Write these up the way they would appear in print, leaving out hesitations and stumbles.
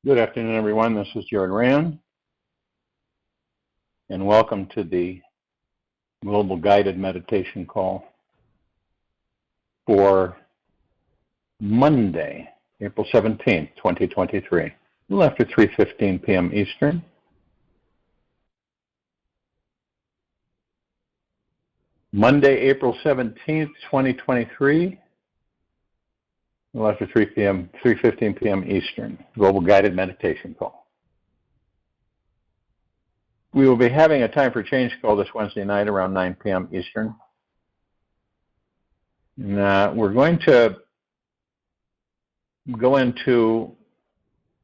Good afternoon, everyone. This is Jared Rand, and welcome to the Global Guided Meditation Call for Monday, April 17th, 2023, a little after 3:15 p.m. Eastern. Monday, April 17th, 2023, a little after 3:15 p.m. Eastern, Global Guided Meditation Call. We will be having a Time for Change call this Wednesday night around 9 p.m. Eastern. And, we're going to go into,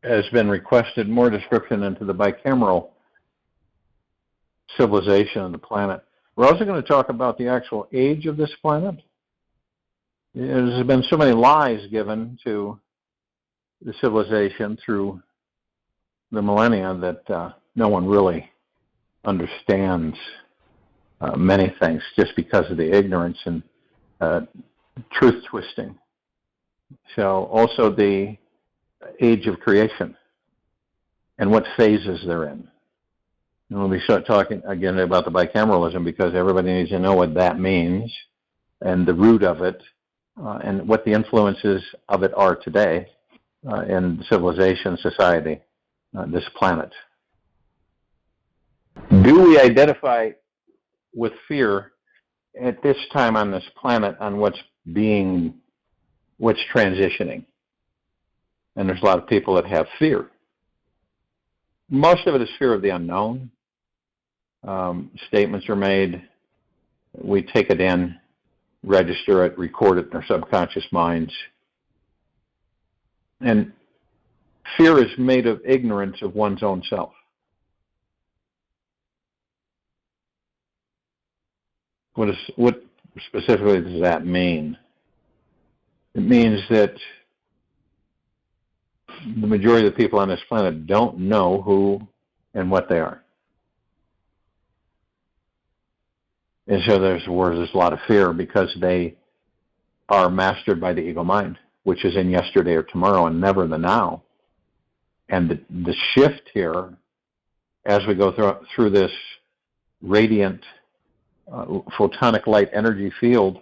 as been requested, more description into the bicameral civilization of the planet. We're also going to talk about the actual age of this planet. There's been so many lies given to the civilization through the millennia that no one really understands many things just because of the ignorance and truth twisting. So also the age of creation and what phases they're in. And we'll be talking again about the bicameralism because everybody needs to know what that means and the root of it and what the influences of it are today in civilization, society, this planet. Do we identify with fear at this time on this planet on what's transitioning? And there's a lot of people that have fear. Most of it is fear of the unknown. Statements are made. We take it in, register it, record it in our subconscious minds. And fear is made of ignorance of one's own self. What specifically does that mean? It means that the majority of the people on this planet don't know who and what they are. And so there's a lot of fear because they are mastered by the ego mind, which is in yesterday or tomorrow and never the now. And the shift here, as we go through this radiant photonic light energy field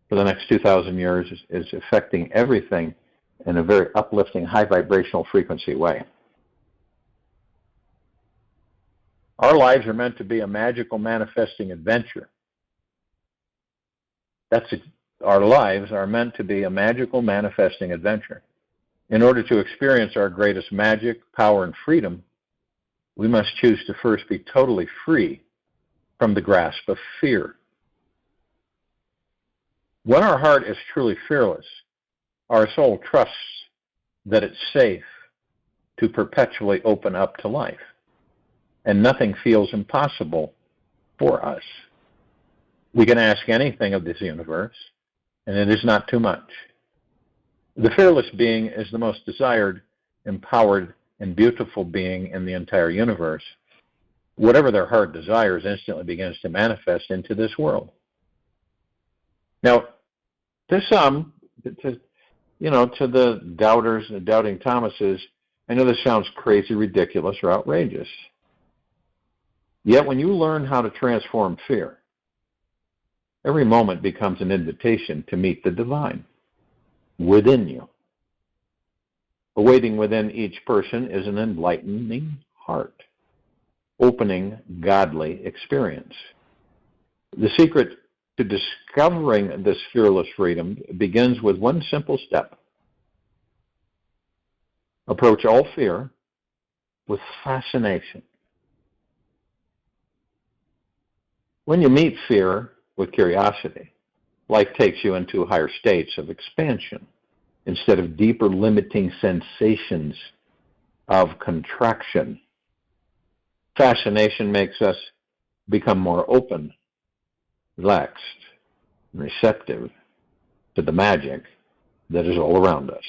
for the next 2,000 years, is affecting everything in a very uplifting, high vibrational frequency way. Our lives are meant to be a magical manifesting adventure. Our lives are meant to be a magical manifesting adventure. In order to experience our greatest magic, power, and freedom, we must choose to first be totally free from the grasp of fear. When our heart is truly fearless, our soul trusts that it's safe to perpetually open up to life, and nothing feels impossible for us. We can ask anything of this universe, and it is not too much. The fearless being is the most desired, empowered, and beautiful being in the entire universe. Whatever their heart desires instantly begins to manifest into this world. Now, to some, to the doubters and doubting Thomases, I know this sounds crazy, ridiculous, or outrageous. Yet when you learn how to transform fear, every moment becomes an invitation to meet the divine within you. Awaiting within each person is an enlightening heart, opening godly experience. The secret to discovering this fearless freedom begins with one simple step. Approach all fear with fascination. When you meet fear with curiosity, life takes you into higher states of expansion instead of deeper limiting sensations of contraction. Fascination makes us become more open, relaxed, and receptive to the magic that is all around us.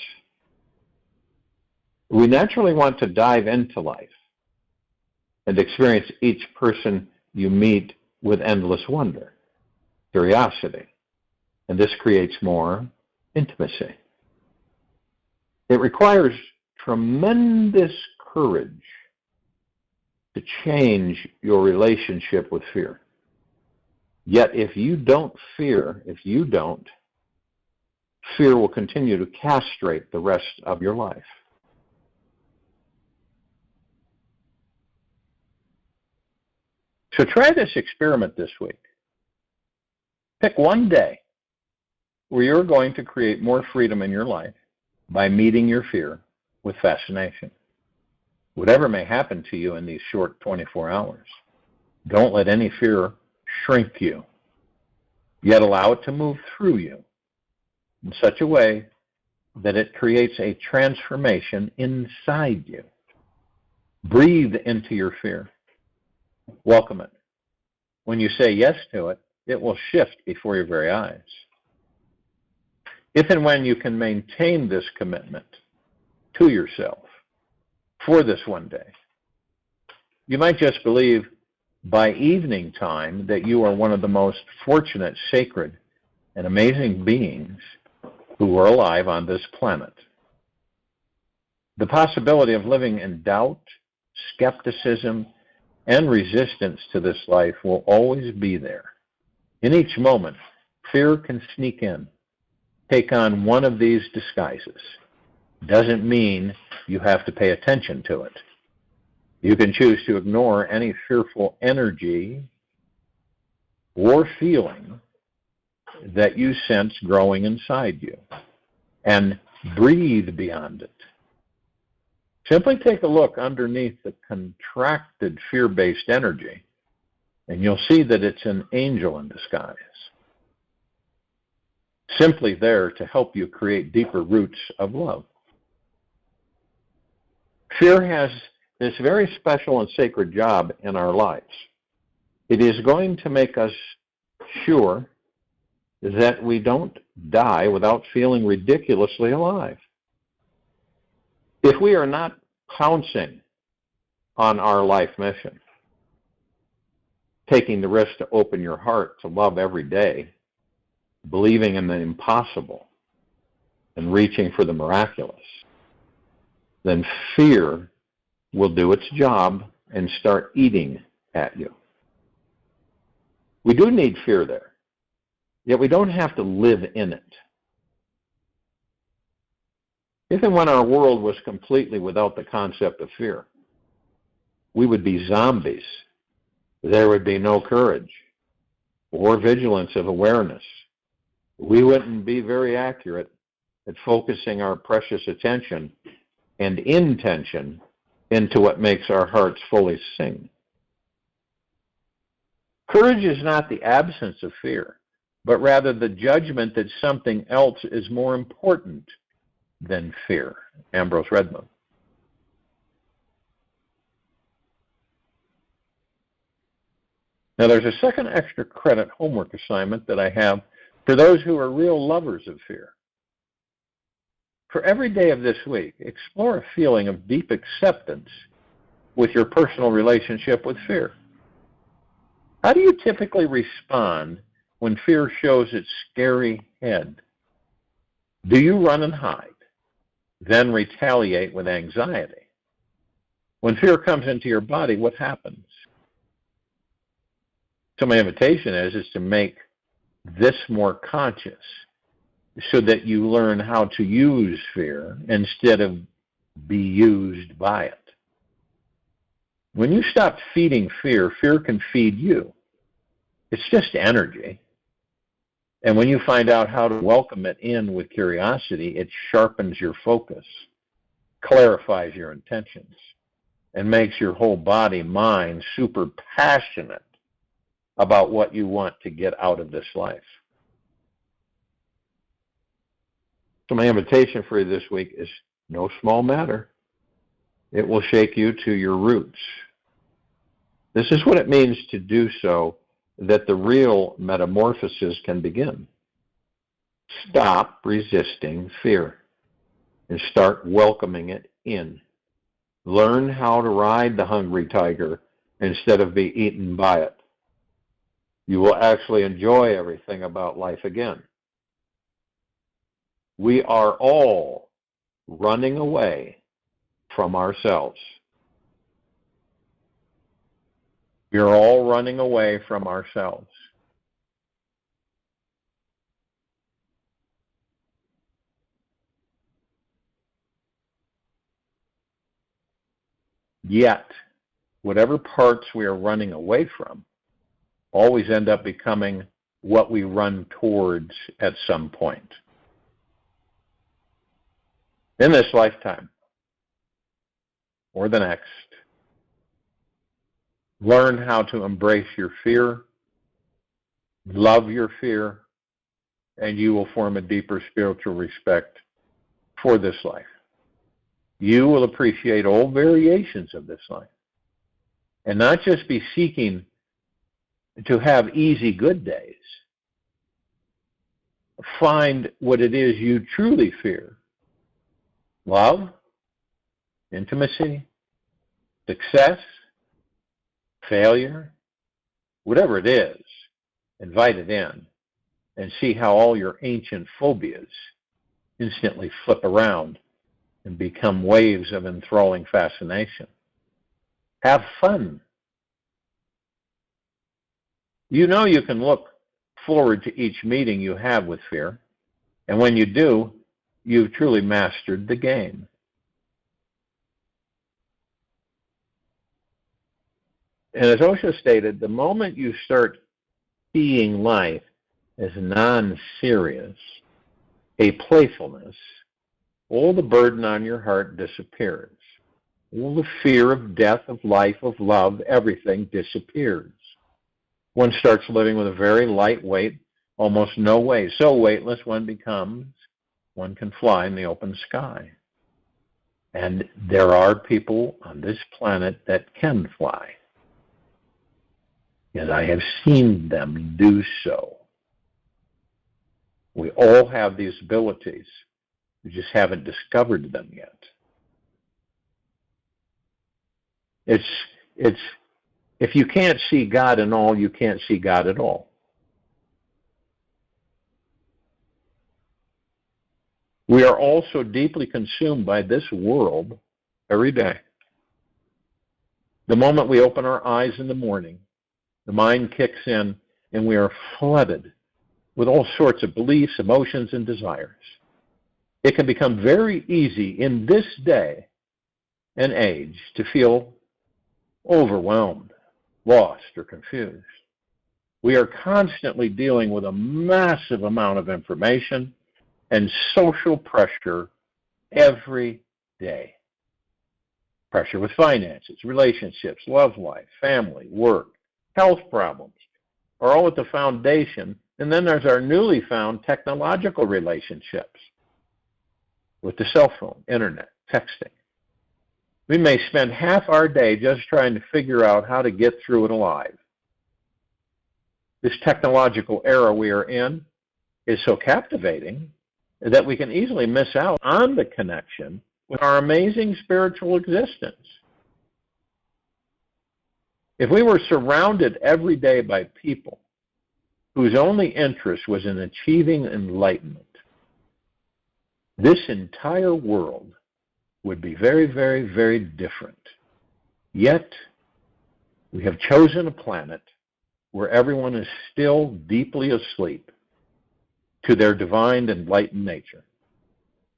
We naturally want to dive into life and experience each person you meet with endless wonder, curiosity, and this creates more intimacy. It requires tremendous courage to change your relationship with fear. Yet if you don't fear, fear will continue to castrate the rest of your life. So try this experiment this week. Pick one day where you're going to create more freedom in your life by meeting your fear with fascination. Whatever may happen to you in these short 24 hours, don't let any fear shrink you, yet allow it to move through you in such a way that it creates a transformation inside you. Breathe into your fear. Welcome it. When you say yes to it, it will shift before your very eyes. If and when you can maintain this commitment to yourself for this one day, you might just believe by evening time that you are one of the most fortunate, sacred, and amazing beings who are alive on this planet. The possibility of living in doubt, skepticism, and resistance to this life will always be there. In each moment, fear can sneak in, take on one of these disguises. Doesn't mean you have to pay attention to it. You can choose to ignore any fearful energy or feeling that you sense growing inside you and breathe beyond it. Simply take a look underneath the contracted fear-based energy, and you'll see that it's an angel in disguise, simply there to help you create deeper roots of love. Fear has this very special and sacred job in our lives. It is going to make us sure that we don't die without feeling ridiculously alive. If we are not pouncing on our life mission, taking the risk to open your heart to love every day, believing in the impossible, and reaching for the miraculous, then fear will do its job and start eating at you. We do need fear there, yet we don't have to live in it. If and when our world was completely without the concept of fear, we would be zombies. There would be no courage or vigilance of awareness. We wouldn't be very accurate at focusing our precious attention and intention into what makes our hearts fully sing. Courage is not the absence of fear, but rather the judgment that something else is more important than fear. Ambrose Redmond. Now there's a second extra credit homework assignment that I have for those who are real lovers of fear. For every day of this week, explore a feeling of deep acceptance with your personal relationship with fear. How do you typically respond when fear shows its scary head? Do you run and hide, then retaliate with anxiety? When fear comes into your body, what happens? So my invitation is to make this more conscious so that you learn how to use fear instead of be used by it. When you stop feeding fear, fear can feed you. It's just energy. And when you find out how to welcome it in with curiosity, it sharpens your focus, clarifies your intentions, and makes your whole body, mind super passionate about what you want to get out of this life. So my invitation for you this week is no small matter. It will shake you to your roots. This is what it means to do so, that the real metamorphosis can begin. Stop resisting fear and start welcoming it in. Learn how to ride the hungry tiger instead of be eaten by it. You will actually enjoy everything about life again. We are all running away from ourselves. We are all running away from ourselves. Yet, whatever parts we are running away from always end up becoming what we run towards at some point. In this lifetime, or the next, learn how to embrace your fear, love your fear, and you will form a deeper spiritual respect for this life. You will appreciate all variations of this life and not just be seeking to have easy, good days. Find what it is you truly fear. Love, intimacy, success, failure, whatever it is, invite it in and see how all your ancient phobias instantly flip around and become waves of enthralling fascination. Have fun. You know you can look forward to each meeting you have with fear, and when you do, you've truly mastered the game. And as Osho stated, the moment you start seeing life as non-serious, a playfulness, all the burden on your heart disappears. All the fear of death, of life, of love, everything disappears. One starts living with a very lightweight, almost no weight. So weightless one can fly in the open sky. And there are people on this planet that can fly. And I have seen them do so. We all have these abilities. We just haven't discovered them yet. It's if you can't see God in all, you can't see God at all. We are also deeply consumed by this world every day. The moment we open our eyes in the morning, the mind kicks in and we are flooded with all sorts of beliefs, emotions, and desires. It can become very easy in this day and age to feel overwhelmed, lost, or confused. We are constantly dealing with a massive amount of information and social pressure every day. Pressure with finances, relationships, love life, family, work, health problems are all at the foundation. And then there's our newly found technological relationships with the cell phone, internet, texting. We may spend half our day just trying to figure out how to get through it alive. This technological era we are in is so captivating that we can easily miss out on the connection with our amazing spiritual existence. If we were surrounded every day by people whose only interest was in achieving enlightenment, this entire world would be very, very, very different. Yet, we have chosen a planet where everyone is still deeply asleep to their divine enlightened nature.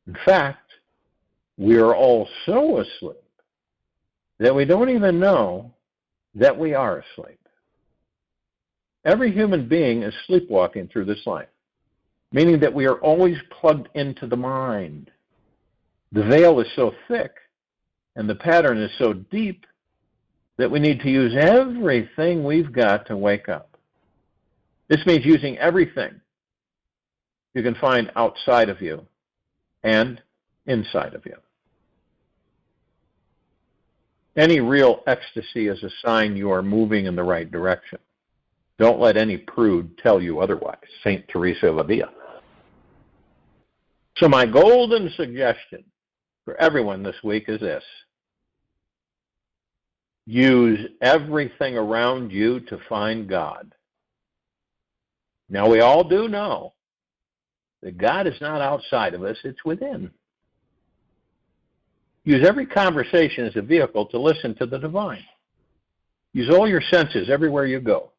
In fact, we are all so asleep that we don't even know that we are asleep. Every human being is sleepwalking through this life, meaning that we are always plugged into the mind. The veil is so thick and the pattern is so deep that we need to use everything we've got to wake up. This means using everything you can find outside of you and inside of you. Any real ecstasy is a sign you are moving in the right direction. Don't let any prude tell you otherwise. St. Teresa of Avila. So my golden suggestion for everyone this week is this. Use everything around you to find God. Now we all do know that God is not outside of us, it's within. Use every conversation as a vehicle to listen to the divine. Use all your senses everywhere you go.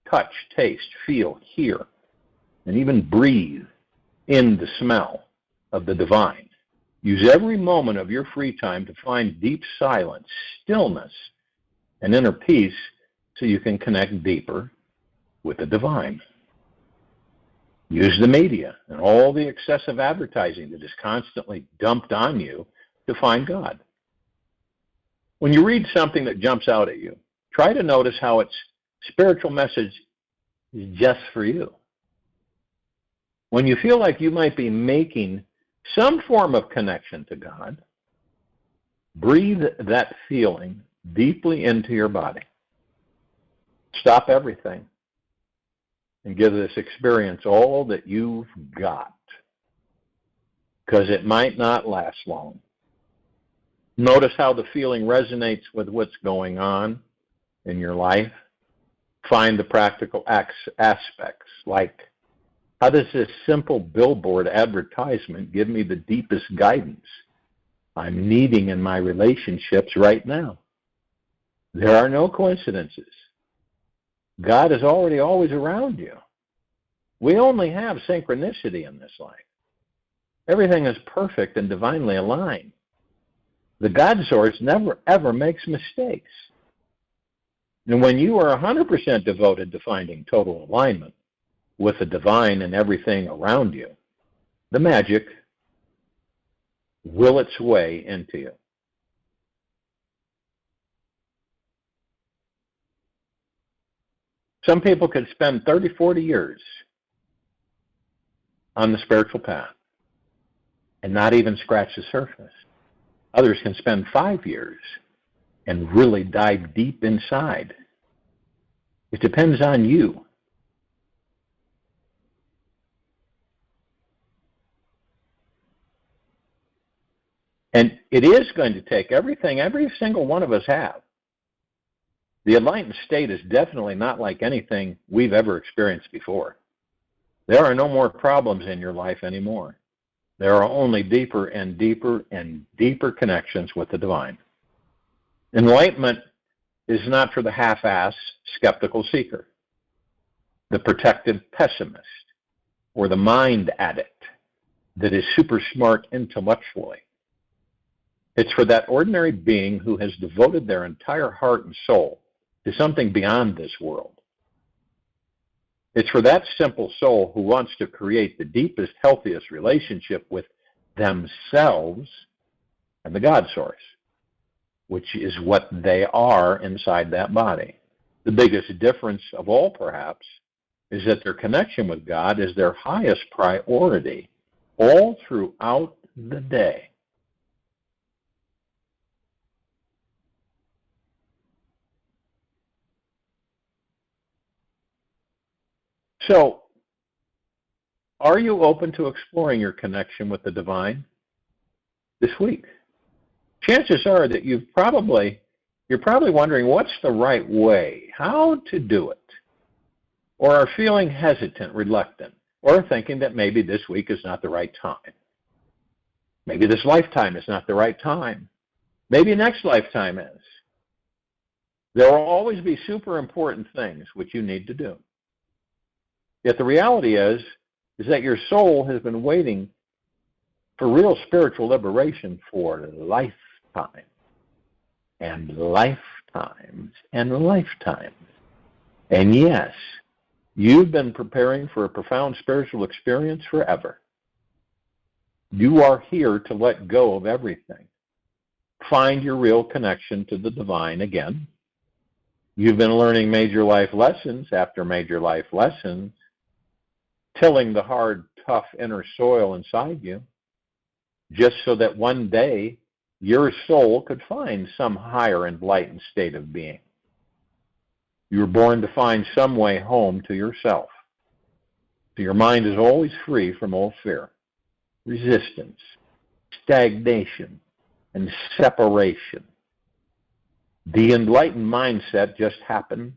Touch, taste, feel, hear, and even breathe in the smell of the divine. Use every moment of your free time to find deep silence, stillness, and inner peace so you can connect deeper with the divine. Use the media and all the excessive advertising that is constantly dumped on you to find God. When you read something that jumps out at you, try to notice how its spiritual message is just for you. When you feel like you might be making some form of connection to God, breathe that feeling deeply into your body. Stop everything and give this experience all that you've got, because it might not last long. Notice how the feeling resonates with what's going on in your life. Find the practical aspects, like, how does this simple billboard advertisement give me the deepest guidance I'm needing in my relationships right now? There are no coincidences. God is already always around you. We only have synchronicity in this life. Everything is perfect and divinely aligned. The God source never, ever makes mistakes. And when you are 100% devoted to finding total alignment with the divine and everything around you, the magic will its way into you. Some people could spend 30, 40 years on the spiritual path and not even scratch the surface. Others can spend 5 years and really dive deep inside. It depends on you. And it is going to take everything every single one of us have. The enlightened state is definitely not like anything we've ever experienced before. There are no more problems in your life anymore. There are only deeper and deeper and deeper connections with the divine. Enlightenment is not for the half-ass skeptical seeker, the protective pessimist, or the mind addict that is super smart intellectually. It's for that ordinary being who has devoted their entire heart and soul to something beyond this world. It's for that simple soul who wants to create the deepest, healthiest relationship with themselves and the God source, which is what they are inside that body. The biggest difference of all, perhaps, is that their connection with God is their highest priority all throughout the day. So, are you open to exploring your connection with the divine this week? Chances are that you're probably wondering, what's the right way? How to do it? Or are feeling hesitant, reluctant, or thinking that maybe this week is not the right time. Maybe this lifetime is not the right time. Maybe next lifetime is. There will always be super important things which you need to do. Yet the reality is that your soul has been waiting for real spiritual liberation for lifetime and lifetimes and lifetimes. And yes, you've been preparing for a profound spiritual experience forever. You are here to let go of everything. Find your real connection to the divine again. You've been learning major life lessons after major life lessons, tilling the hard, tough inner soil inside you, just so that one day your soul could find some higher enlightened state of being. You were born to find some way home to yourself. So your mind is always free from all fear, resistance, stagnation, and separation. The enlightened mindset just happens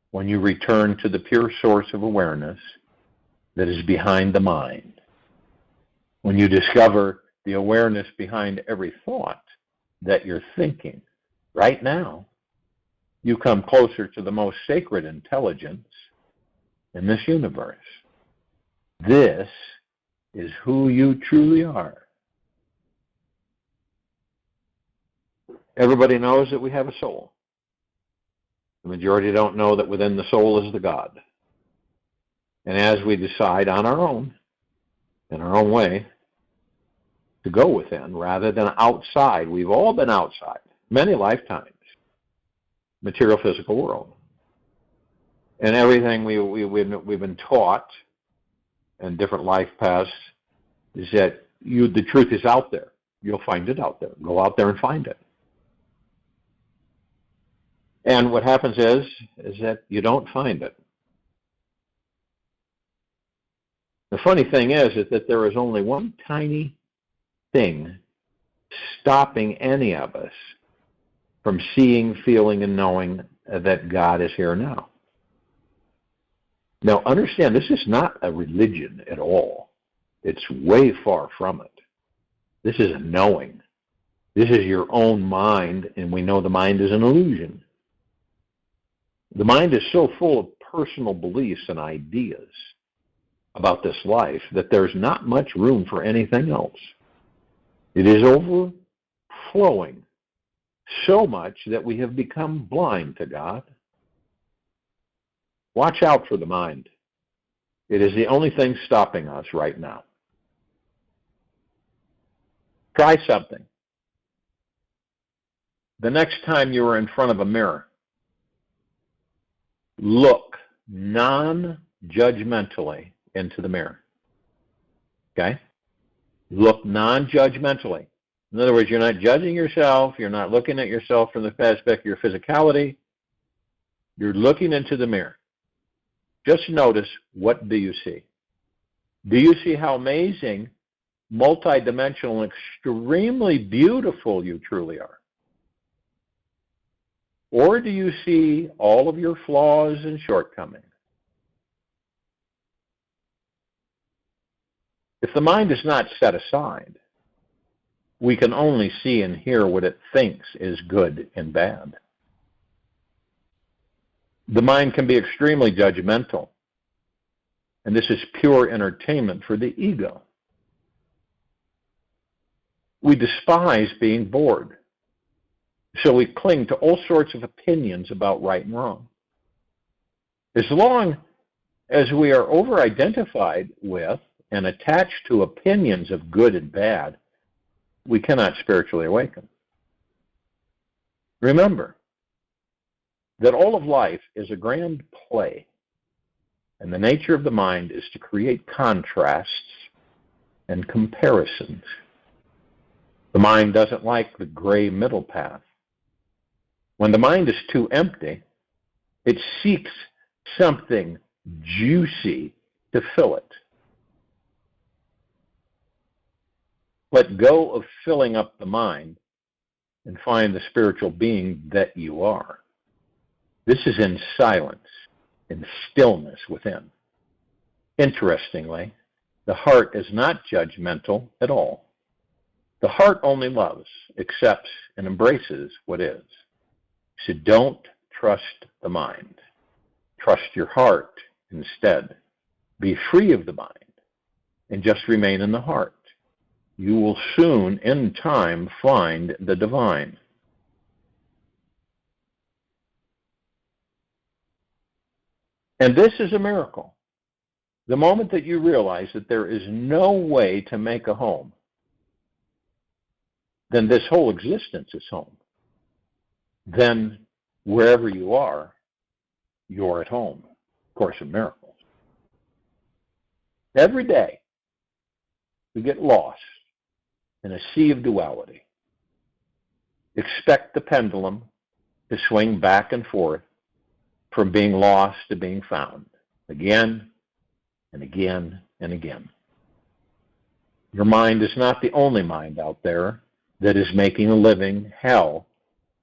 when you return to the pure source of awareness that is behind the mind. When you discover the awareness behind every thought that you're thinking right now, you come closer to the most sacred intelligence in this universe. This is who you truly are. Everybody knows that we have a soul. The majority don't know that within the soul is the God. And as we decide on our own, in our own way, to go within rather than outside, we've all been outside many lifetimes, material physical world. And everything we've been taught in different life paths is that the truth is out there. You'll find it out there. Go out there and find it. And what happens is that you don't find it. The funny thing is that there is only one tiny thing stopping any of us from seeing, feeling, and knowing that God is here now. Now, understand, this is not a religion at all. It's way far from it. This is a knowing. This is your own mind, and we know the mind is an illusion. The mind is so full of personal beliefs and ideas about this life that there's not much room for anything else. It is overflowing so much that we have become blind to God. Watch out for the mind. It is the only thing stopping us right now. Try something. The next time you are in front of a mirror, look non-judgmentally into the mirror. Okay? Look non-judgmentally. In other words, you're not judging yourself. You're not looking at yourself from the aspect of your physicality. You're looking into the mirror. Just notice, what do you see? Do you see how amazing, multidimensional, and extremely beautiful you truly are? Or do you see all of your flaws and shortcomings? If the mind is not set aside, we can only see and hear what it thinks is good and bad. The mind can be extremely judgmental, and this is pure entertainment for the ego. We despise being bored, so we cling to all sorts of opinions about right and wrong. As long as we are over-identified with and attached to opinions of good and bad, we cannot spiritually awaken. Remember that all of life is a grand play, and the nature of the mind is to create contrasts and comparisons. The mind doesn't like the gray middle path. When the mind is too empty, it seeks something juicy to fill it. Let go of filling up the mind and find the spiritual being that you are. This is in silence, in stillness within. Interestingly, the heart is not judgmental at all. The heart only loves, accepts, and embraces what is. So don't trust the mind. Trust your heart instead. Be free of the mind and just remain in the heart. You will soon, in time, find the divine. And this is a miracle. The moment that you realize that there is no way to make a home, then this whole existence is home. Then wherever you are, you're at home. Course of Miracles. Every day, we get lost in a sea of duality. Expect the pendulum to swing back and forth from being lost to being found, again and again and again. Your mind is not the only mind out there that is making a living hell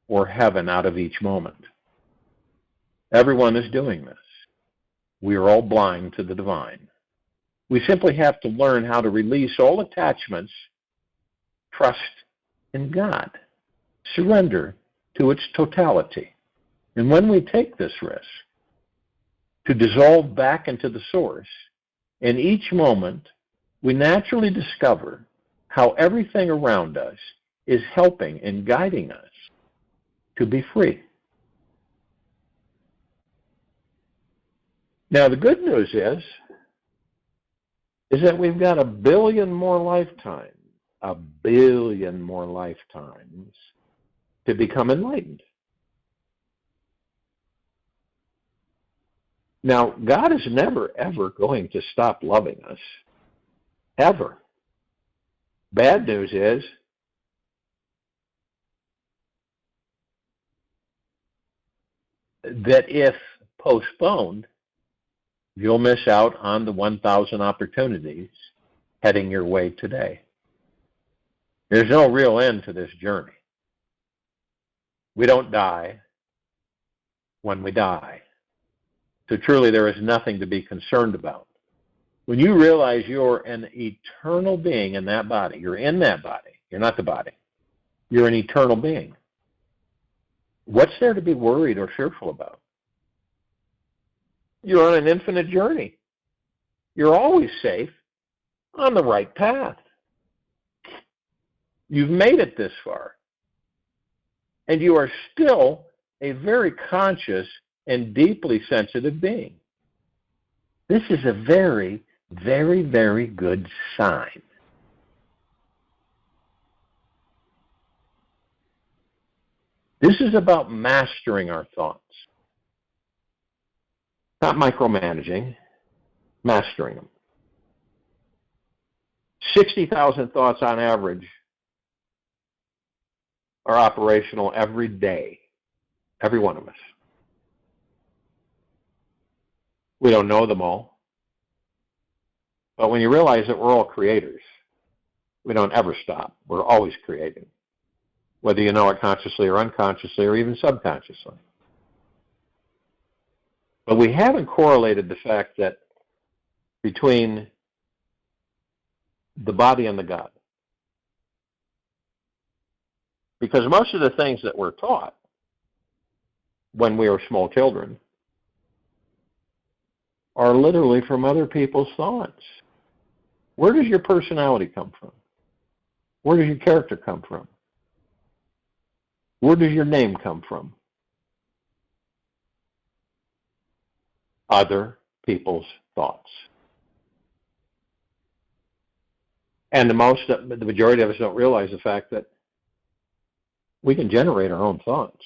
or heaven out of each moment. Everyone is doing this. We are all blind to the divine. We simply have to learn how to release all attachments, trust in God. surrender to its totality. And when we take this risk to dissolve back into the source, in each moment, we naturally discover how everything around us is helping and guiding us to be free. Now, the good news is that we've got 1 billion more lifetimes, 1 billion more lifetimes to become enlightened. Now, God is never, ever going to stop loving us. Ever. Bad news is that if postponed, you'll miss out on the 1,000 opportunities heading your way today. There's no real end to this journey. We don't die when we die. So truly there is nothing to be concerned about. When you realize you're an eternal being in that body, you're in that body, you're not the body, you're an eternal being. What's there to be worried or fearful about? You're on an infinite journey. You're always safe, on the right path. You've made it this far. And you are still a very conscious and deeply sensitive being. This is a very, very, very good sign. This is about mastering our thoughts. Not micromanaging, mastering them. 60,000 thoughts on average are operational every day, every one of us. We don't know them all. But when you realize that we're all creators, we don't ever stop. We're always creating, whether you know it consciously or unconsciously or even subconsciously. But we haven't correlated the fact that between the body and the God. Because most of the things that we're taught when we are small children are literally from other people's thoughts. Where does your personality come from? Where does your character come from? Where does your name come from? Other people's thoughts. And the majority of us don't realize the fact that we can generate our own thoughts.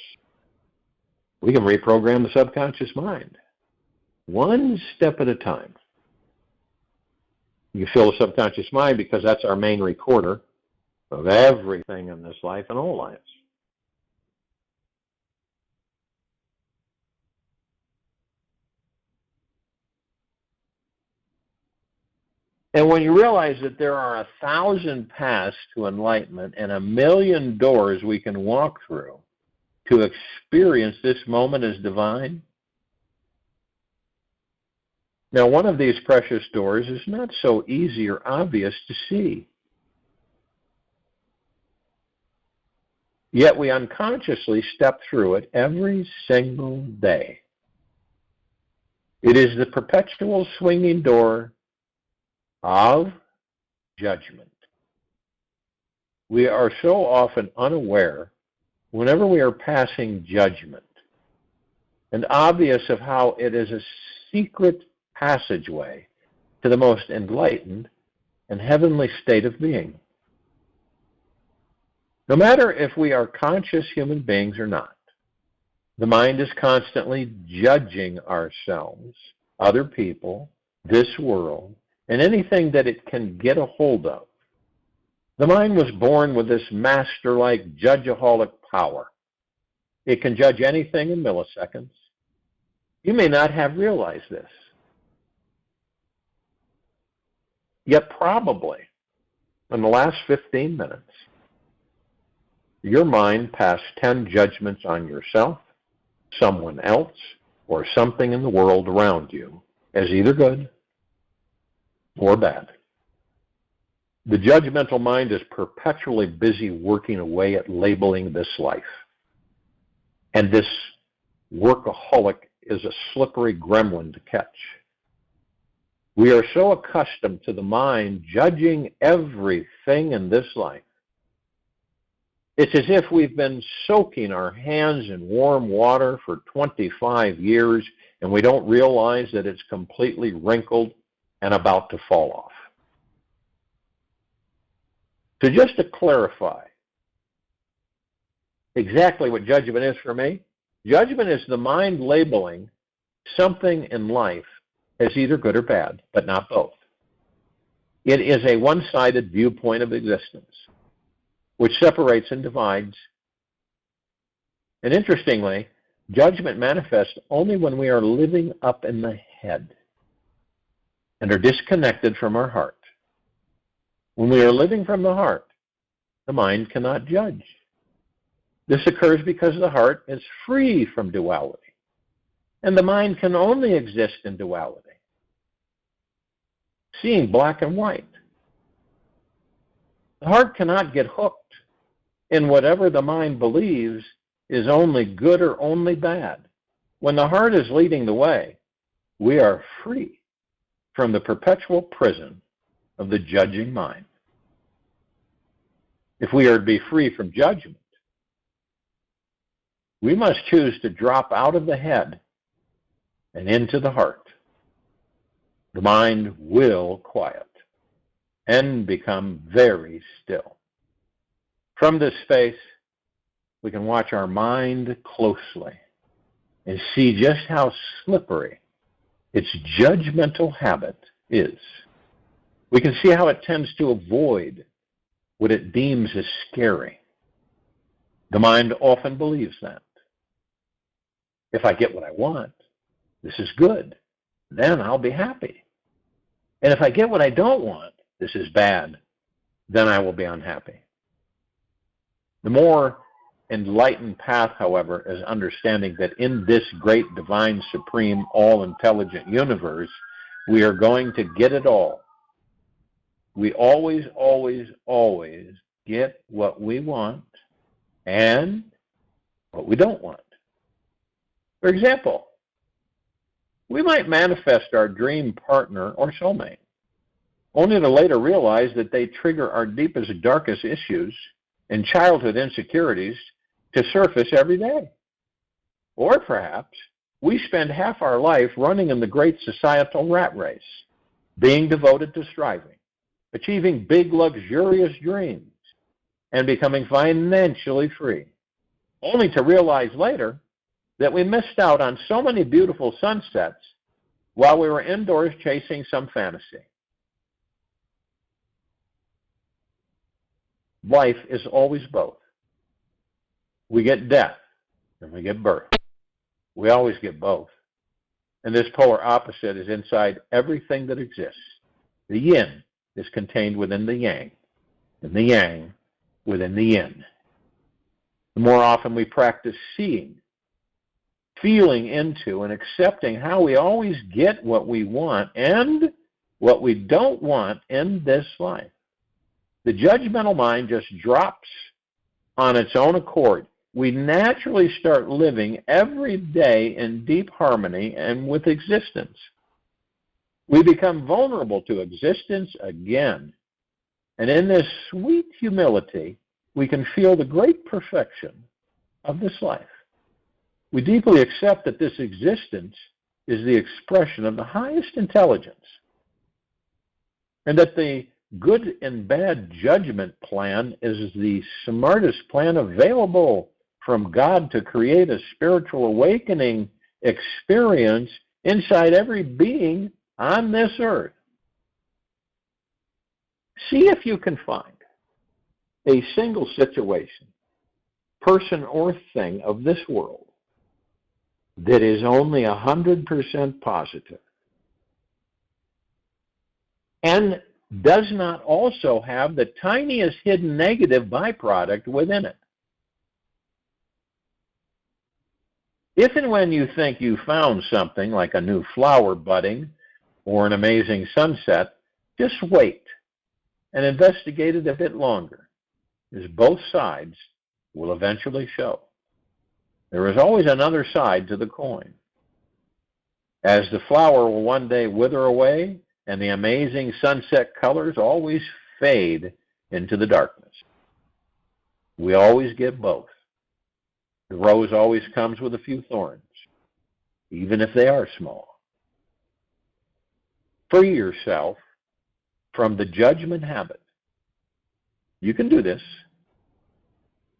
We can reprogram the subconscious mind, one step at a time. You fill the subconscious mind because that's our main recorder of everything in this life and all lives. And when you realize that there are 1,000 paths to enlightenment and 1,000,000 doors we can walk through to experience this moment as divine, now one of these precious doors is not so easy or obvious to see. Yet we unconsciously step through it every single day. It is the perpetual swinging door of judgment. We are so often unaware whenever we are passing judgment and obvious of how it is a secret passageway to the most enlightened and heavenly state of being. No matter if we are conscious human beings or not, the mind is constantly judging ourselves, other people, this world, and anything that it can get a hold of. The mind was born with this master-like judgeaholic power. It can judge anything in milliseconds. You may not have realized this. Yet probably, in the last 15 minutes, your mind passed 10 judgments on yourself, someone else, or something in the world around you as either good or bad. The judgmental mind is perpetually busy working away at labeling this life. And this workaholic is a slippery gremlin to catch. We are so accustomed to the mind judging everything in this life. It's as if we've been soaking our hands in warm water for 25 years and we don't realize that it's completely wrinkled and about to fall off. So just to clarify exactly what judgment is for me, judgment is the mind labeling something in life as either good or bad, but not both. It is a one-sided viewpoint of existence, which separates and divides. And interestingly, judgment manifests only when we are living up in the head and are disconnected from our heart. When we are living from the heart, the mind cannot judge. This occurs because the heart is free from duality, and the mind can only exist in duality, seeing black and white. The heart cannot get hooked in whatever the mind believes is only good or only bad. When the heart is leading the way, we are free from the perpetual prison of the judging mind. If we are to be free from judgment, we must choose to drop out of the head and into the heart. The mind will quiet and become very still. From this space, we can watch our mind closely and see just how slippery its judgmental habit is. We can see how it tends to avoid what it deems as scary. The mind often believes that. If I get what I want, this is good. Then I'll be happy. And if I get what I don't want, this is bad. Then I will be unhappy. The more enlightened path, however, is understanding that in this great divine, supreme, all-intelligent universe, we are going to get it all. We always, always, always get what we want and what we don't want. For example, we might manifest our dream partner or soulmate, only to later realize that they trigger our deepest, darkest issues and childhood insecurities to surface every day. Or perhaps we spend half our life running in the great societal rat race, being devoted to striving, achieving big, luxurious dreams, and becoming financially free, only to realize later that we missed out on so many beautiful sunsets while we were indoors chasing some fantasy. Life is always both. We get death and we get birth. We always get both. And this polar opposite is inside everything that exists. The yin is contained within the yang, and the yang within the yin. The more often we practice seeing, feeling into, and accepting how we always get what we want and what we don't want in this life, the judgmental mind just drops on its own accord. We naturally start living every day in deep harmony and with existence. We become vulnerable to existence again. And in this sweet humility, we can feel the great perfection of this life. We deeply accept that this existence is the expression of the highest intelligence, and that the good and bad judgment plan is the smartest plan available from God to create a spiritual awakening experience inside every being on this earth. See if you can find a single situation, person, or thing of this world that is only 100% positive and does not also have the tiniest hidden negative byproduct within it. If and when you think you found something like a new flower budding or an amazing sunset, just wait and investigate it a bit longer, as both sides will eventually show. There is always another side to the coin. As the flower will one day wither away, and the amazing sunset colors always fade into the darkness. We always get both. The rose always comes with a few thorns, even if they are small. Free yourself from the judgment habit. You can do this.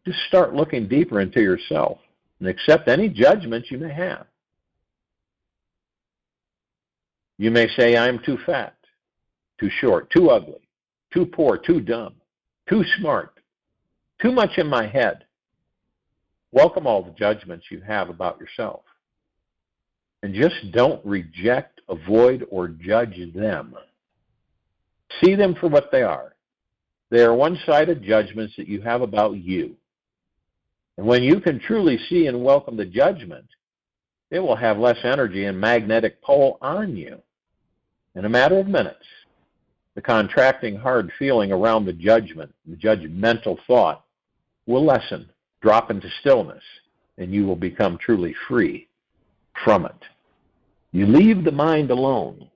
Just start looking deeper into yourself and accept any judgments you may have. You may say, I'm too fat, too short, too ugly, too poor, too dumb, too smart, too much in my head. Welcome all the judgments you have about yourself. And just don't reject, avoid, or judge them. See them for what they are. They are one-sided judgments that you have about you. And when you can truly see and welcome the judgment, it will have less energy and magnetic pull on you. In a matter of minutes, the contracting hard feeling around the judgment, the judgmental thought, will lessen, drop into stillness, and you will become truly free from it. You leave the mind alone.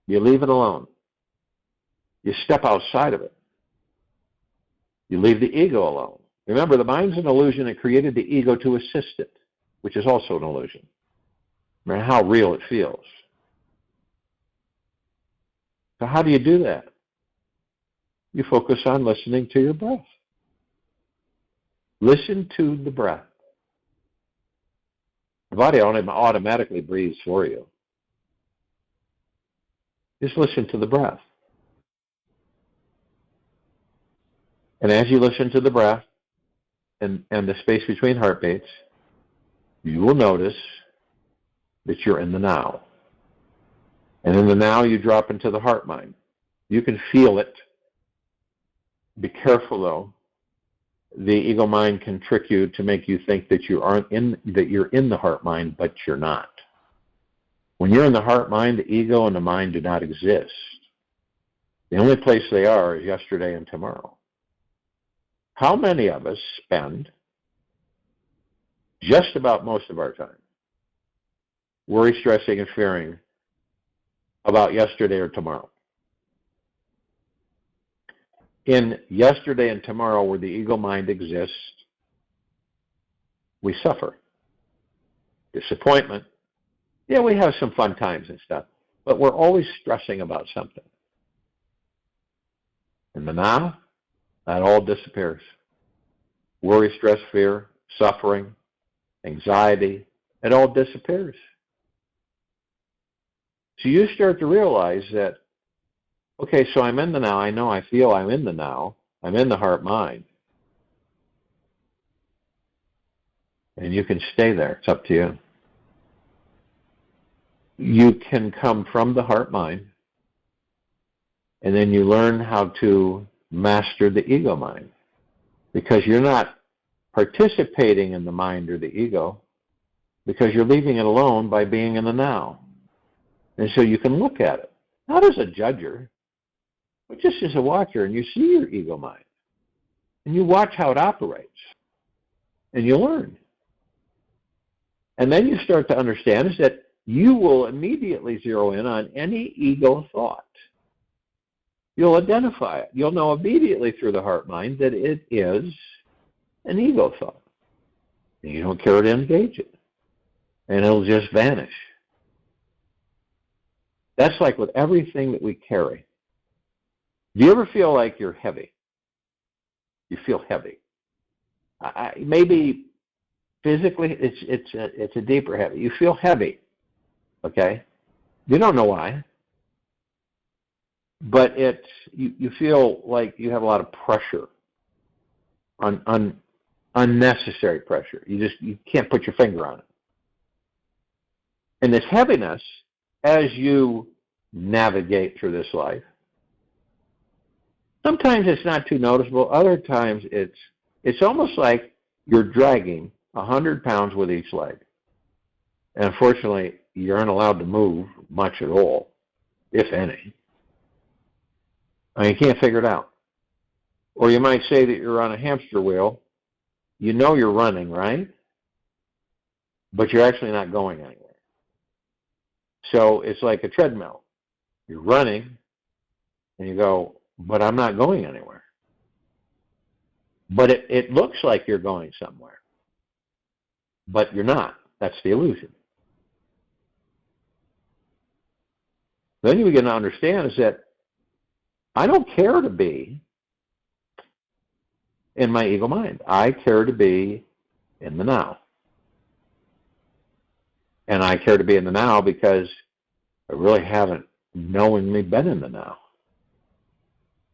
You leave it alone. You step outside of it. You leave the ego alone. Remember, the mind's an illusion. It created the ego to assist it, which is also an illusion. Remember how real it feels. So how do you do that? You focus on listening to your breath. Listen to the breath. The body automatically breathes for you. Just listen to the breath. And as you listen to the breath and the space between heartbeats, you will notice that you're in the now. And in the now, you drop into the heart mind. You can feel it. Be careful, though. The ego mind can trick you to make you think that you're in the heart mind, but you're not. When you're in the heart mind, the ego and the mind do not exist. The only place they are is yesterday and tomorrow. How many of us spend just about most of our time worry, stressing, and fearing about yesterday or tomorrow? In yesterday and tomorrow, where the ego mind exists, we suffer. Disappointment. Yeah, we have some fun times and stuff, but we're always stressing about something. In the now, that all disappears. Worry, stress, fear, suffering, anxiety, it all disappears. So you start to realize that, okay, so I'm in the now. I know I feel I'm in the now. I'm in the heart mind. And you can stay there. It's up to you. You can come from the heart mind, and then you learn how to master the ego mind, because you're not participating in the mind or the ego, because you're leaving it alone by being in the now. And so you can look at it, not as a judger, but just as a watcher, and you see your ego mind. And you watch how it operates. And you learn. And then you start to understand is that you will immediately zero in on any ego thought. You'll identify it. You'll know immediately through the heart mind that it is an ego thought. And you don't care to engage it. And it'll just vanish. That's like with everything that we carry. Do you ever feel like you're heavy? You feel heavy. Maybe physically it's a deeper heavy. You feel heavy, okay? You don't know why, but you feel like you have a lot of pressure, unnecessary pressure. You can't put your finger on it. And this heaviness, as you navigate through this life, sometimes it's not too noticeable. Other times it's almost like you're dragging 100 pounds with each leg. And unfortunately, you aren't allowed to move much at all, if any. I mean, you can't figure it out. Or you might say that you're on a hamster wheel. You know you're running, right? But you're actually not going anywhere. So it's like a treadmill. You're running, and you go, but I'm not going anywhere. But it looks like you're going somewhere. But you're not. That's the illusion. Then you begin to understand is that I don't care to be in my ego mind. I care to be in the now. And I care to be in the now because I really haven't knowingly been in the now.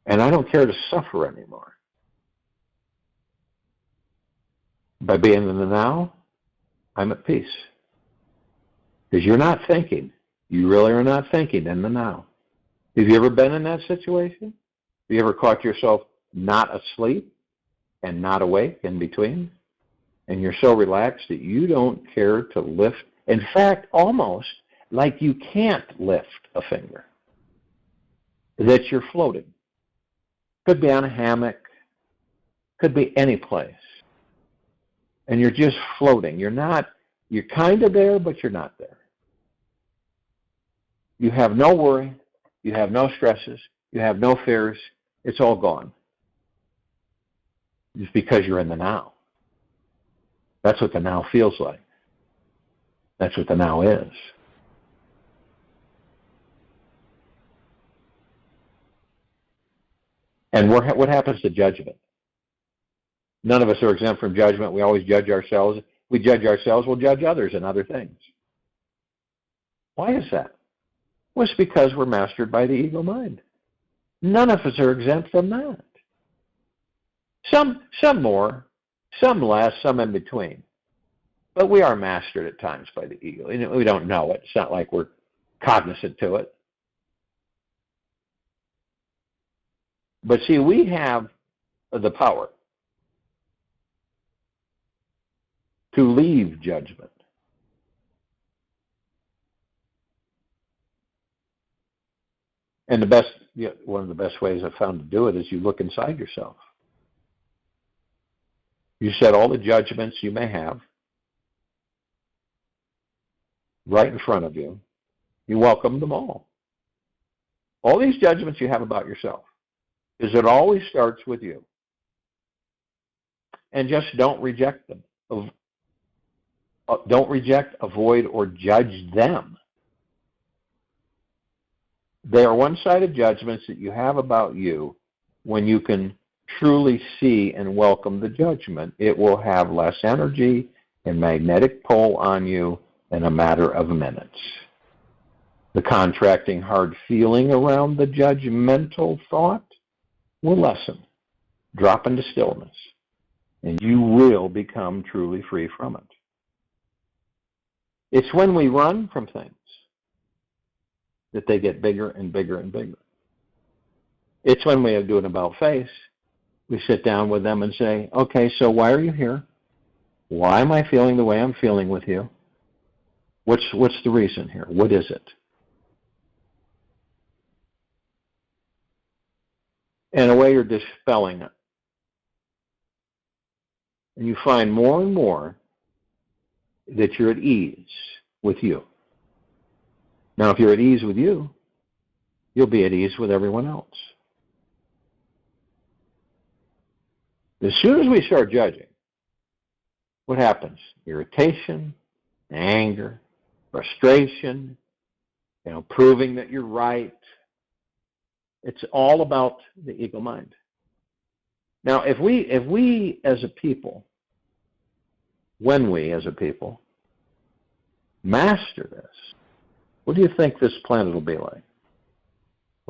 And I don't care to suffer anymore. By being in the now, I'm at peace. Because you're not thinking. You really are not thinking in the now. Have you ever been in that situation? Have you ever caught yourself not asleep and not awake in between? And you're so relaxed that you don't care to lift. In fact, almost like you can't lift a finger. That you're floating. Could be on a hammock. Could be any place. And you're just floating. You're kind of there, but you're not there. You have no worry. You have no stresses. You have no fears. It's all gone. It's because you're in the now. That's what the now feels like. That's what the now is. And what happens to judgment? None of us are exempt from judgment. We always judge ourselves. We judge ourselves, we'll judge others and other things. Why is that? Well, it's because we're mastered by the ego mind. None of us are exempt from that. Some more, some less, some in between. But we are mastered at times by the ego. And we don't know it. It's not like we're cognizant to it. But see, we have the power to leave judgment. And one of the best ways I've found to do it is you look inside yourself. You set all the judgments you may have right in front of you. You welcome them all. All these judgments you have about yourself, because it always starts with you. And just don't reject them. Don't reject, avoid, or judge them. They are one-sided judgments that you have about you. When you can truly see and welcome the judgment, it will have less energy and magnetic pull on you in a matter of minutes. The contracting hard feeling around the judgmental thought will lessen, drop into stillness, and you will become truly free from it. It's when we run from things that they get bigger and bigger and bigger. It's when we do an about-face, we sit down with them and say, okay, so why are you here? Why am I feeling the way I'm feeling with you? What's the reason here? What is it? In a way, you're dispelling it. And you find more and more that you're at ease with you. Now, if you're at ease with you, you'll be at ease with everyone else. As soon as we start judging, what happens? Irritation, anger, frustration, proving that you're right. It's all about the ego mind. Now, if we as a people, when we as a people master this, what do you think this planet will be like?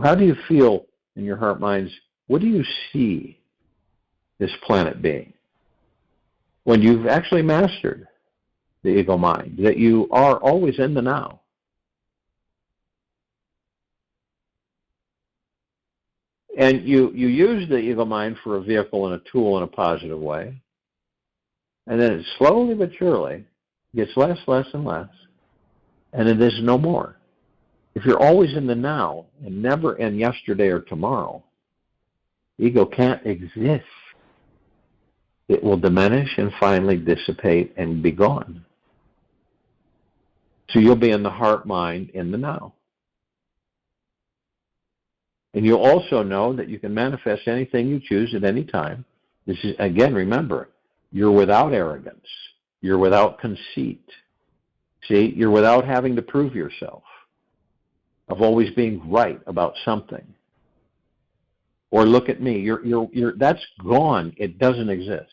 How do you feel in your heart minds? What do you see this planet being when you've actually mastered the ego mind, that you are always in the now? And you use the ego mind for a vehicle and a tool in a positive way. And then it slowly but surely gets less and less. And it is no more. If you're always in the now and never in yesterday or tomorrow, Ego can't exist. It will diminish and finally dissipate and be gone. So you'll be in the heart mind in the now. And you'll also know that you can manifest anything you choose at any time. This is, again, remember, you're without arrogance. You're without conceit. See, you're without having to prove yourself, of always being right about something. Or look at me, that's gone. It doesn't exist.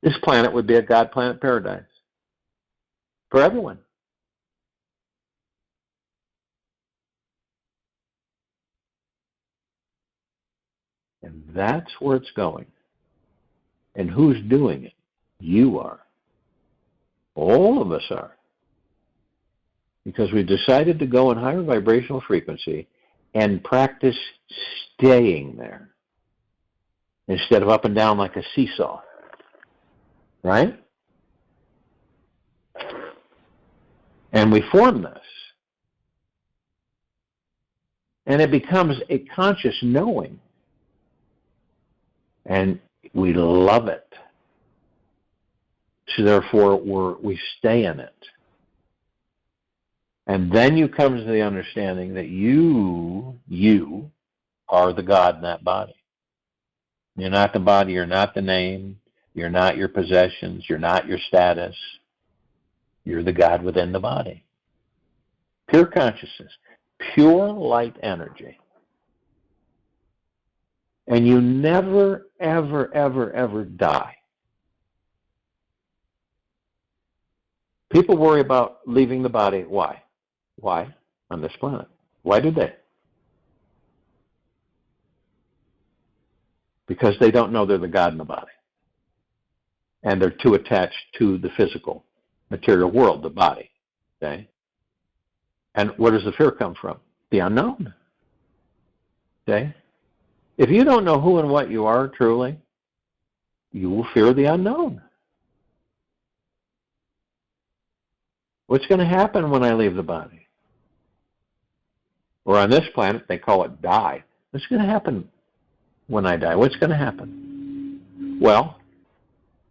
This planet would be a God planet paradise for everyone. And that's where it's going. And who's doing it? You are. All of us are. Because we've decided to go in higher vibrational frequency and practice staying there instead of up and down like a seesaw. Right? And we form this. And it becomes a conscious knowing. And we love it. So therefore, we stay in it. And then you come to the understanding that you are the God in that body. You're not the body, you're not the name, you're not your possessions, you're not your status. You're the God within the body. Pure consciousness, pure light energy. And you never, ever, ever, ever die. People worry about leaving the body. Why? Why? On this planet. Why do they? Because they don't know they're the God in the body. And they're too attached to the physical, material world, the body. Okay? And where does the fear come from? The unknown. Okay? If you don't know who and what you are truly, you will fear the unknown. What's going to happen when I leave the body? Or on this planet, they call it die. What's going to happen when I die? What's going to happen? Well,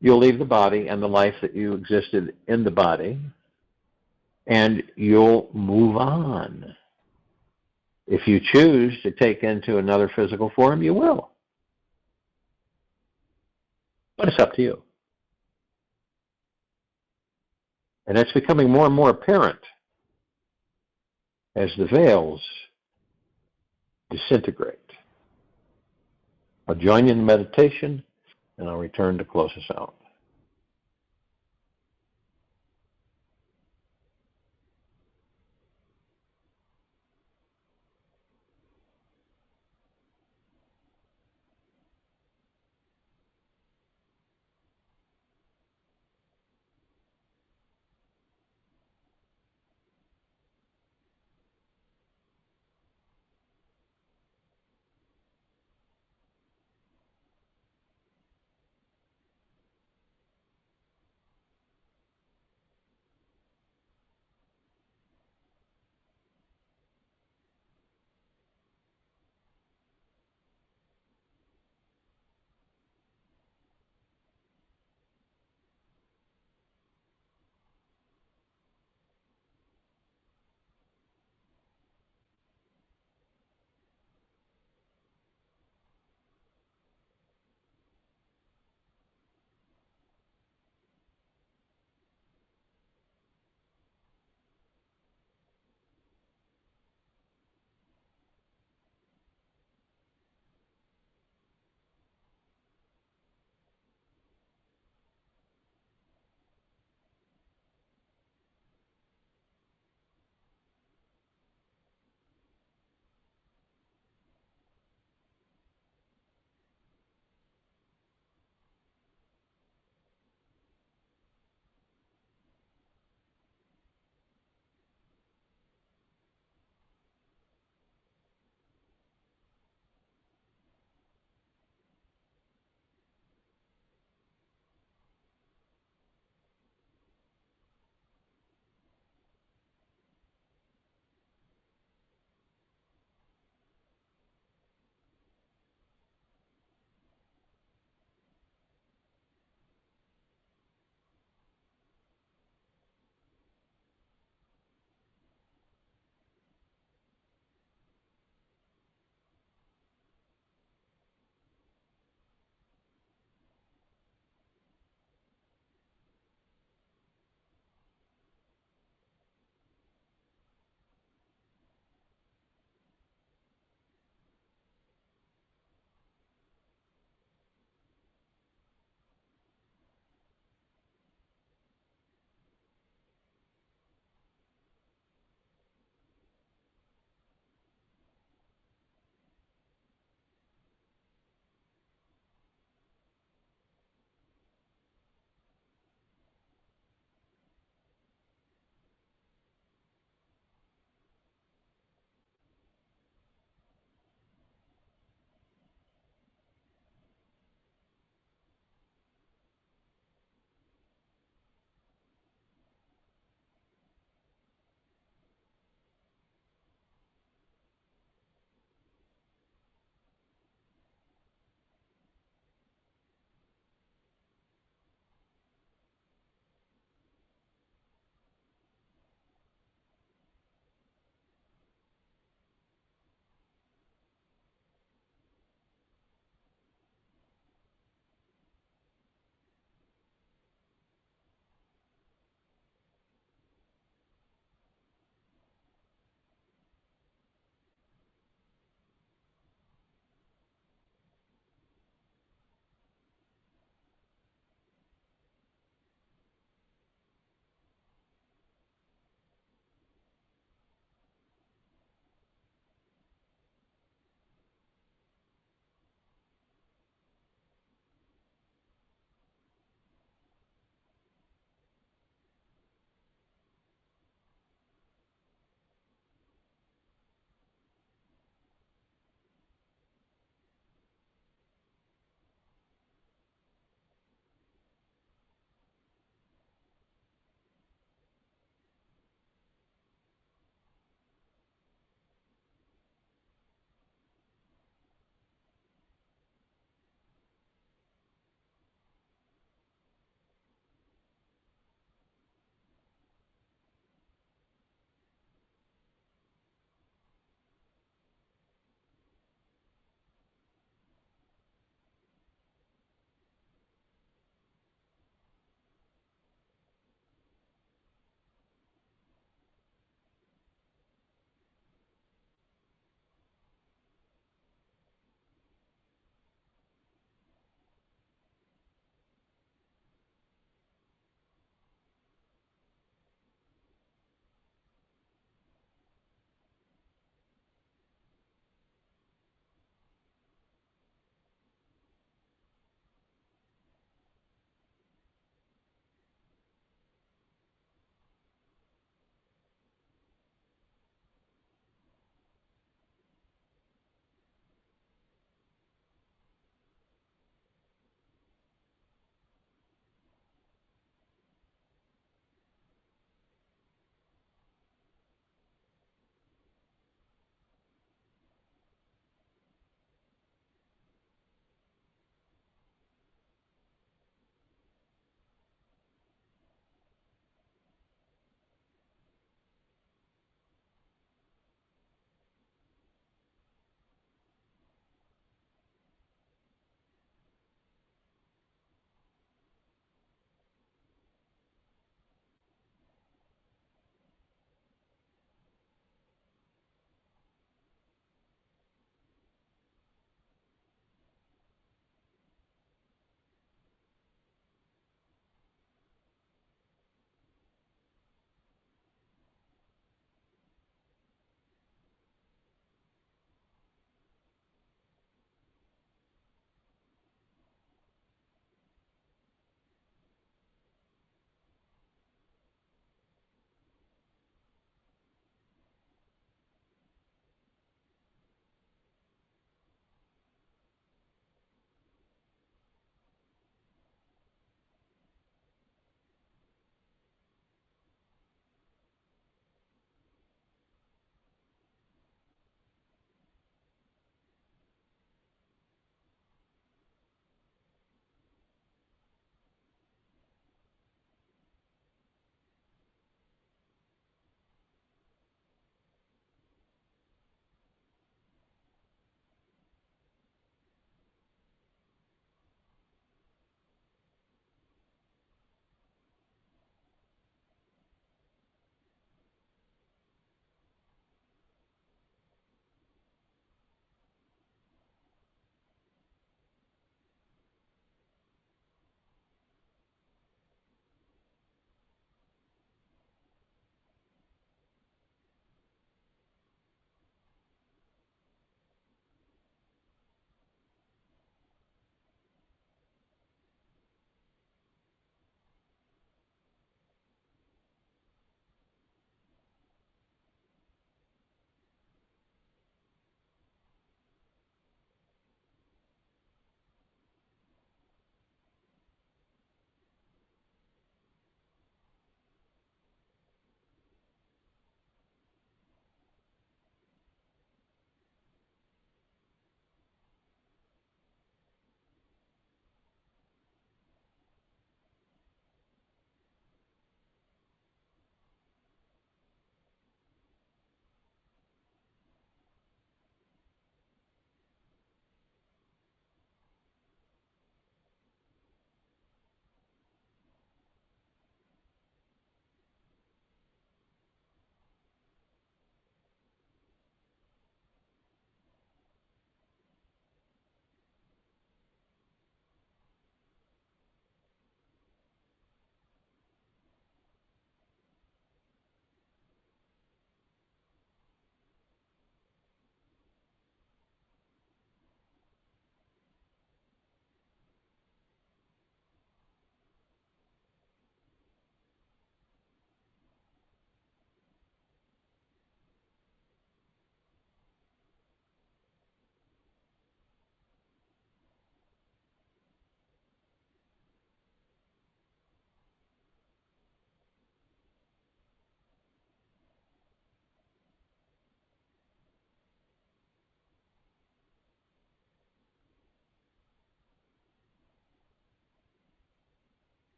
you'll leave the body and the life that you existed in the body, and you'll move on. If you choose to take into another physical form, you will. But it's up to you. And it's becoming more and more apparent as the veils disintegrate. I'll join you in meditation, and I'll return to close us out.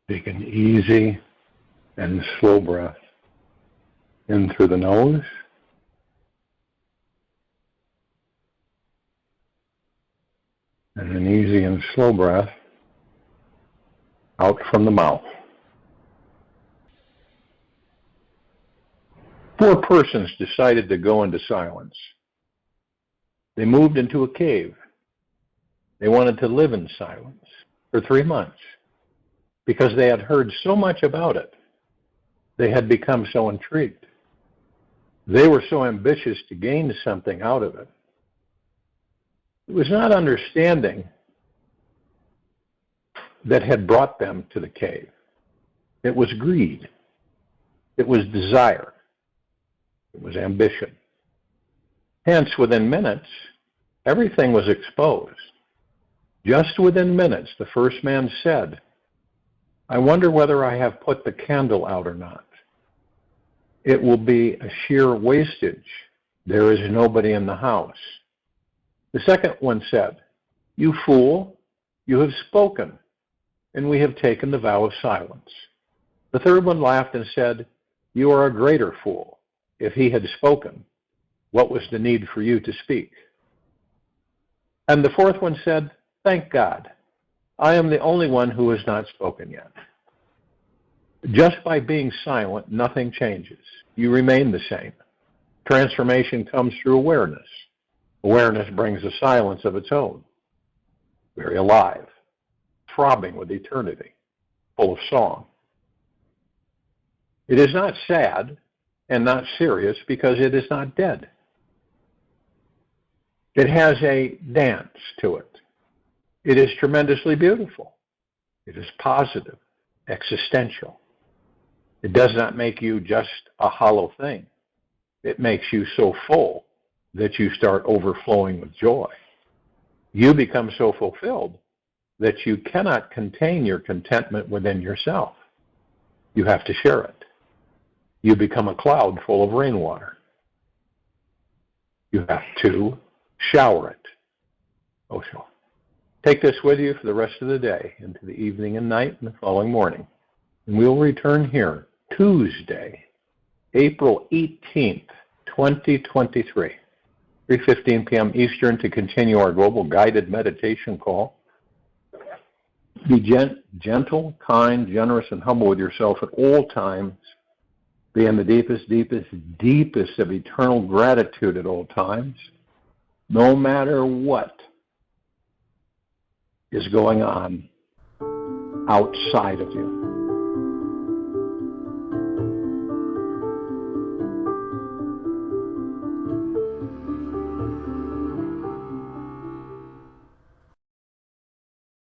Take an easy and slow breath in through the nose. And an easy and slow breath out from the mouth. 4 persons decided to go into silence. They moved into a cave. They wanted to live in silence for 3 months because they had heard so much about it. They had become so intrigued. They were so ambitious to gain something out of it. It was not understanding that had brought them to the cave. It was greed. It was desire. It was ambition. Hence, within minutes, everything was exposed. Just within minutes, the first man said, "I wonder whether I have put the candle out or not. It will be a sheer wastage. There is nobody in the house." The second one said, "You fool, you have spoken, and we have taken the vow of silence." The third one laughed and said, "You are a greater fool. If he had spoken, what was the need for you to speak?" And the fourth one said, "Thank God, I am the only one who has not spoken yet." Just by being silent, nothing changes. You remain the same. Transformation comes through awareness. Awareness brings a silence of its own, very alive, throbbing with eternity, full of song. It is not sad and not serious because it is not dead. It has a dance to it. It is tremendously beautiful. It is positive, existential. It does not make you just a hollow thing. It makes you so full that you start overflowing with joy. You become so fulfilled that you cannot contain your contentment within yourself. You have to share it. You become a cloud full of rainwater. You have to shower it. Osho. Take this with you for the rest of the day, into the evening and night and the following morning. And we'll return here Tuesday, April 18th, 2023, 3:15 p.m. Eastern, to continue our global guided meditation call. Be gentle, kind, generous, and humble with yourself at all times. Be in the deepest, deepest, deepest of eternal gratitude at all times, no matter what is going on outside of you.